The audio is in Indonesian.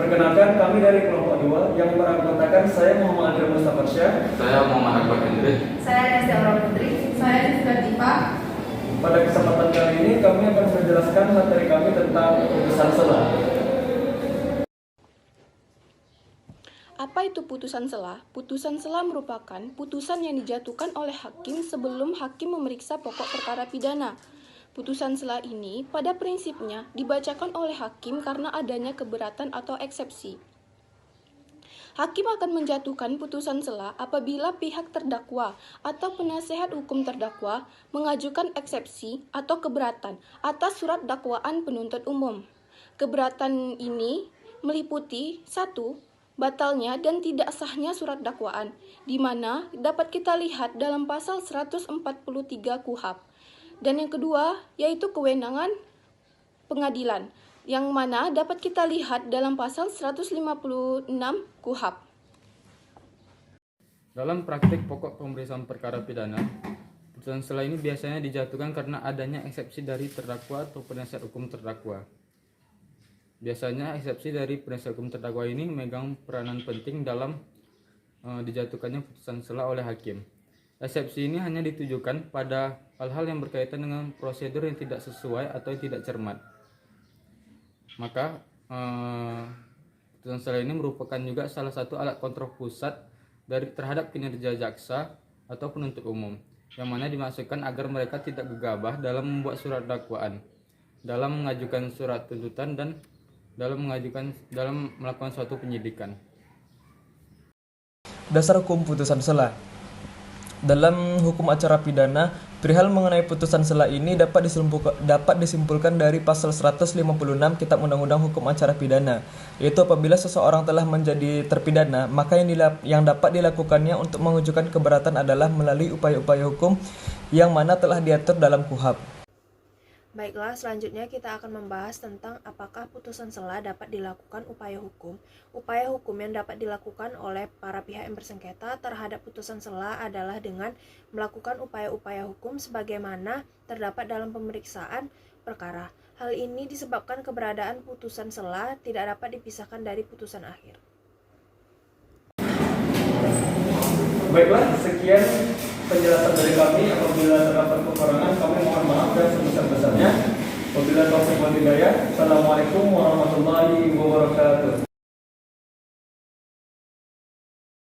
Perkenalkan, kami dari kelompok 2 yang beranggotakan saya Muhammad Adil Mustafa Syah. Saya Muhammad Akbar Hendrik. Saya Nesti Aura Putri. Saya Rizka Dipa. Pada kesempatan kali ini kami akan menjelaskan materi kami tentang putusan sela. Apa itu putusan sela? Putusan sela merupakan putusan yang dijatuhkan oleh hakim sebelum hakim memeriksa pokok perkara pidana. Putusan sela ini pada prinsipnya dibacakan oleh hakim karena adanya keberatan atau eksepsi. Hakim akan menjatuhkan putusan sela apabila pihak terdakwa atau penasehat hukum terdakwa mengajukan eksepsi atau keberatan atas surat dakwaan penuntut umum. Keberatan ini meliputi 1. Batalnya dan tidak sahnya surat dakwaan, di mana dapat kita lihat dalam pasal 143 KUHP. Dan yang kedua, yaitu kewenangan pengadilan, yang mana dapat kita lihat dalam pasal 156 KUHP. Dalam praktik pokok pemeriksaan perkara pidana, putusan sela ini biasanya dijatuhkan karena adanya eksepsi dari terdakwa atau penasihat hukum terdakwa. Biasanya eksepsi dari penasihat hukum terdakwa ini memegang peranan penting dalam dijatuhkannya putusan sela oleh hakim. Eksepsi ini hanya ditujukan pada hal-hal yang berkaitan dengan prosedur yang tidak sesuai atau yang tidak cermat. Maka putusan sela ini merupakan juga salah satu alat kontrol pusat terhadap kinerja jaksa atau penuntut umum, yang mana dimaksudkan agar mereka tidak gegabah dalam membuat surat dakwaan, dalam mengajukan surat tuntutan, dan dalam melakukan suatu penyidikan. Dasar hukum putusan sela. Dalam hukum acara pidana, perihal mengenai putusan sela ini dapat disimpulkan dari pasal 156 Kitab Undang-Undang Hukum Acara Pidana, yaitu apabila seseorang telah menjadi terpidana, maka yang dapat dilakukannya untuk mengajukan keberatan adalah melalui upaya-upaya hukum yang mana telah diatur dalam KUHP. Baiklah, selanjutnya kita akan membahas tentang apakah putusan sela dapat dilakukan upaya hukum. Upaya hukum yang dapat dilakukan oleh para pihak yang bersengketa terhadap putusan sela adalah dengan melakukan upaya-upaya hukum sebagaimana terdapat dalam pemeriksaan perkara. Hal ini disebabkan keberadaan putusan sela tidak dapat dipisahkan dari putusan akhir. Baiklah, sekian penjelasan dari kami. Apabila terdapat kekurangan, kami mohon maaf dan sebesar-besarnya. Wabillahi taufiq wal hidayah. Assalamualaikum warahmatullahi wabarakatuh.